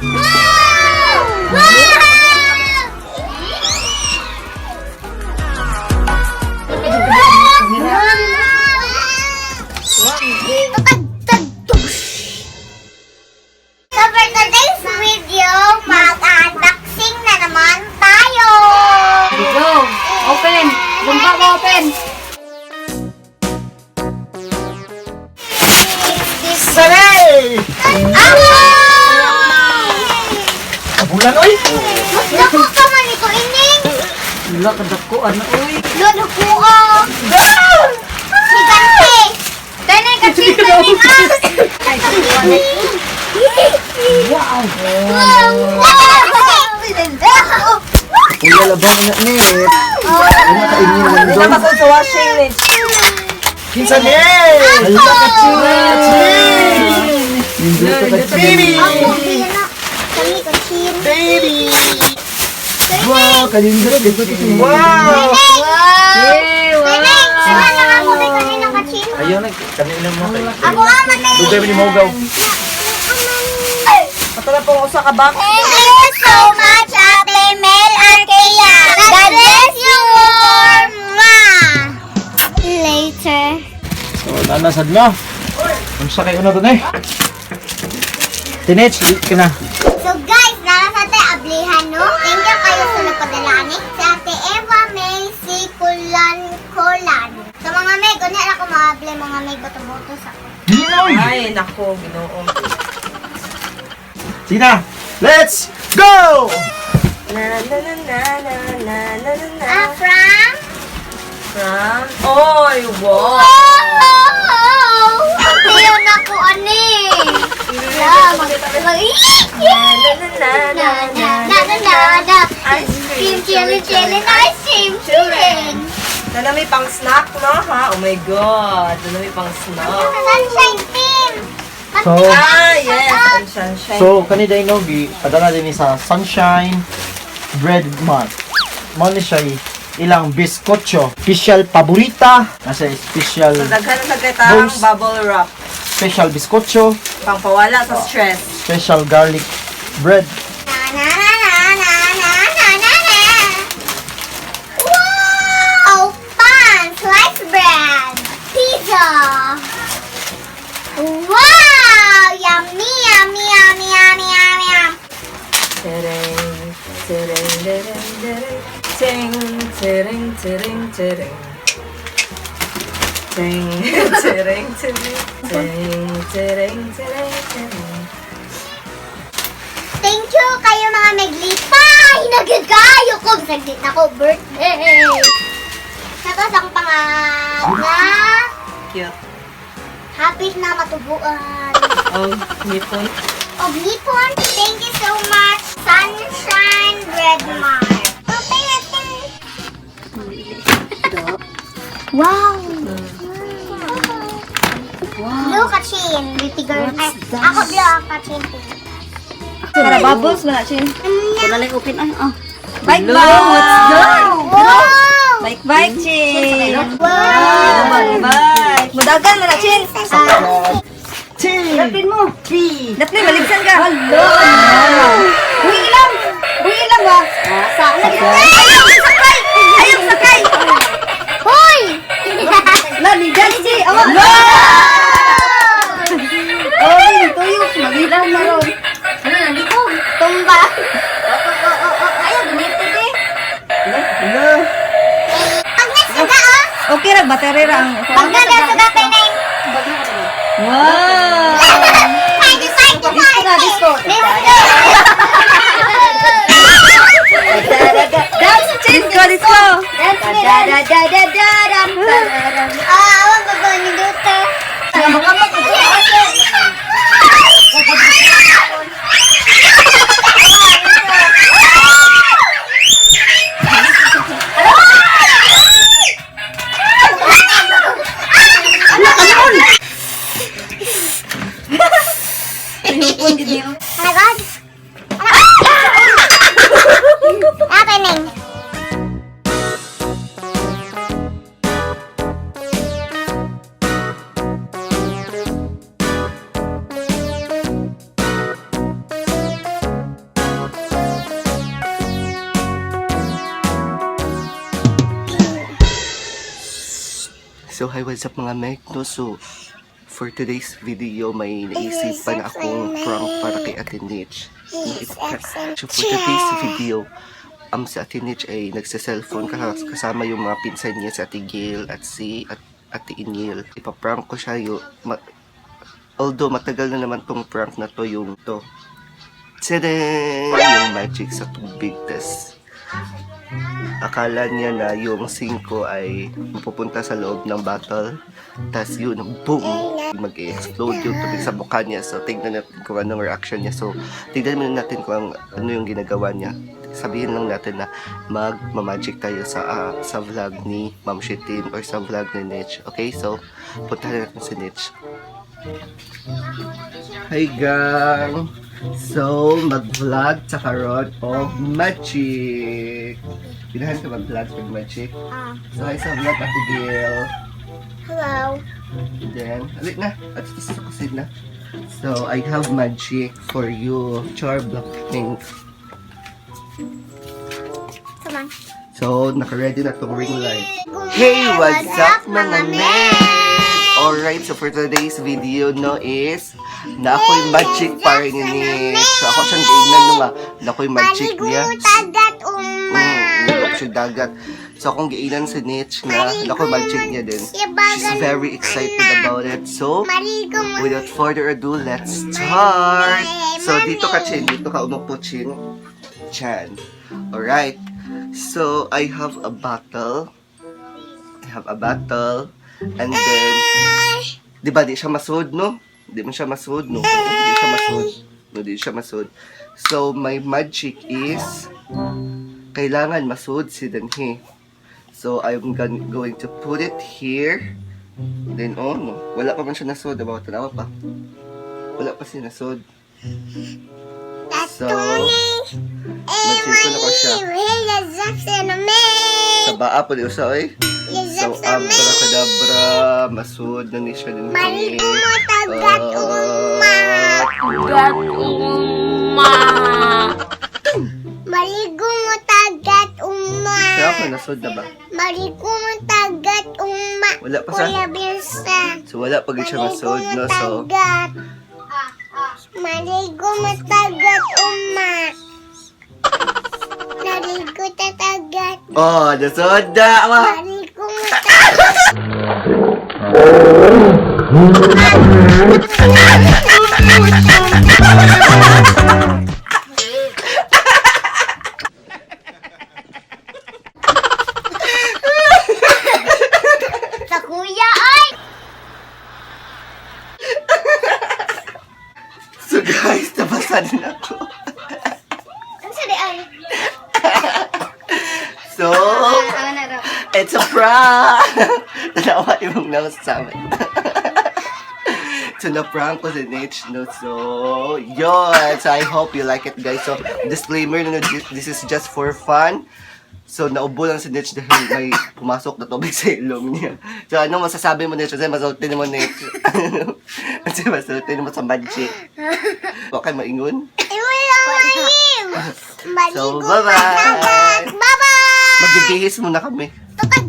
So for today's video, mag-unboxing na naman tayo! Go! Open! Bumpa mo open! Saray! Bulan oy! Mas dako ka man ito, ining! Wala ka dakuan na uy! Lodo ko ah! Higante! Tanay ka chito ni Wow! Uy, labang na net. Ano ka inyo naman Hindi doon? na masal sa washing Nitch! Kinsa net! Halika ka, Cheen! Hindi ka ka, Cheen! Ako, hindi na. Kami ka, Cheen. Baby! Wow, kalindot dito. Wow! Yay! Tanay, saan lang ako may kanina ka, Cheen? Ayaw na, kanina mo kay. Ako aman na Dugay mo ni Mogaw. Patala pong usa ka box! Thank you so much, Ate Mel Arquea. God bless you more. Later. So, nanasad nyo. Kung sa kayo na doon eh. Tinech, dito ka na. So guys, nasa tayo ablihan, no? Thank you kayo sa nagpadala ni si Ate Eva May si Kulan. Sa mga May, kunya ako maable mga May boto-boto sa ako. Dinoy! Ay, nako, ginoo. Sina, let's go! Na na na na na na na na na. From? From? Oy, wow! Oh! Ayun ako, ani! Ice cream, chili, ice cream, chili. Na may pang snack, no, ha? Oh my God! Na may pang snack. Sunshine team! So, Ah, yes! Ang sunshine. so kanina inogi, padala din ni sa Sunshine Bread Mart. Mo ni siya ilang biskotso. Special paborita. Nasa special So, daghan na sagretang Bones. bubble wrap. special biskotso. Pangpawala sa stress. Special garlic bread. Wow! Pan! Sliced bread! Pizza! Wow! Yummy, yummy, yummy, yummy, yummy, yum! Tereng, tereng, tereng, tereng. Ting, tereng, tereng, tereng. Ting, tereng, tereng. Ting, tereng, tereng, tereng. Thank you kayo mga maglipay! Nagagayo ko! Saglit na ko birthday! Tapos ang pangalan na Cute. hapit na matubuan. Oh, nipon. Of Nippon, thank you so much. Sunshine Bread Mart. Open natin. Wow. Blue kachin. Pretty girl. Ay, ako blue kachin. Para bubbles na Cheen. Wala lang open ay. Oh. Bike Hello, bike. what's good? Wow. Bike bike Cheen. Wow. Bike bike. Mudagan na Cheen. Tea! Dapin mo. Tea! Dapin maligsan ka. Hello. Buhi lang. Buhi lang ba? Sa ayaw sakay. Ayaw sakay. Hoy! Lali si awa. Oy, tuyok magilang na ron. Ano na dito? Tumba. Ayaw ganito eh. Hello! Pag nagsaga oh. Okay ra battery ra ang. Pag nagsaga pa na yung... Wow. Party, party, Disco na, party. disco. Disco. Dance, disco, disco. Dance me, Da dance. da da da da da. Awang ba ni Dute? Pinupon gid niyo. Oh my God. Happening. So, hi, what's up mga Meg? No, so, for today's video, may naisipan akong prank para kay Ate Nitch. So, for today's video, si Ate Nitch ay nagsa-cellphone kasama yung mga pinsan niya, si Ate Gail at si Ate Inil. Ipaprank ko siya although matagal na naman tong prank na to, yung yung magic sa tubig. Tas akala niya na yung 5 ay mapupunta sa loob ng bottle. Tas yun, boom! Mag-explode yung tubig sa mukha niya. So, tignan natin kung anong reaction niya. So, tignan muna natin kung ano yung ginagawa niya. Sabihin lang natin na mag-magic tayo sa vlog ni Ma'am Shitin or sa vlog ni Nitch. Okay? So, puntahan natin si Nitch. Hi gang! So, mag-vlog sa karon of magic. Pinahan ka mag-vlog pag magic? So, hi sa vlog, Ate Gail. Hello. And then, alik na. At ito sa kusina. So, I have magic for you. Char Black Pink. Come on. So, naka-ready na itong ring light. Hey, what's up mga men? Alright, so for today's video is na ako'y magic para ni Nitch. So, ako siyang gainan na ako'y magic niya. Dagat uma. Siya dagat. So, akong gainan si Nitch na ako'y magic niya din. She's very excited about it. So, without further ado, let's start! So, dito ka, Cheen. Dito ka umupo, Cheen. Chan. Alright. So, I have a bottle. And then, di ba, di siya masud, no? Di man siya masud, no? Di siya masud. So, my magic is, kailangan masud si Danhe. So, I'm going to put it here. Then, no? Wala pa man siya nasud. Diba? Tanawa pa. Wala pa siya nasud. So, magic ko na ko siya. Sa baa po, di usa, oy. So, abracadabra, masud na ni siya din. Marigo mo tagat uma. Marigo mo tagat uma. Kaya ako, nasud na ba? Marigo mo tagat uma. Wala pa sa? Kuya Bilsa. So, wala pa siya masud, no? So, Marigo mo tagat uma. Marigo tatagat. oh, nasud na! Marigo mo tagat. Sa kuya ay. So, guys, nabasa din ako. Ang sali ay. So, it's a prank! Tanawa yung nose sa amin. So, na-prank ko si Nitch, no? So, yun! So, I hope you like it, guys. So, disclaimer, no, this is just for fun. So, naubo lang si Nitch dahil may pumasok na tubig sa ilong niya. So, ano masasabi mo, Nitch? Kasi masultin mo, Nitch. Kasi masultin mo sa magic. Huwag kayo maingon. Wala malim. So, bye-bye! Bye-bye. Magbibihis muna kami. Tukad.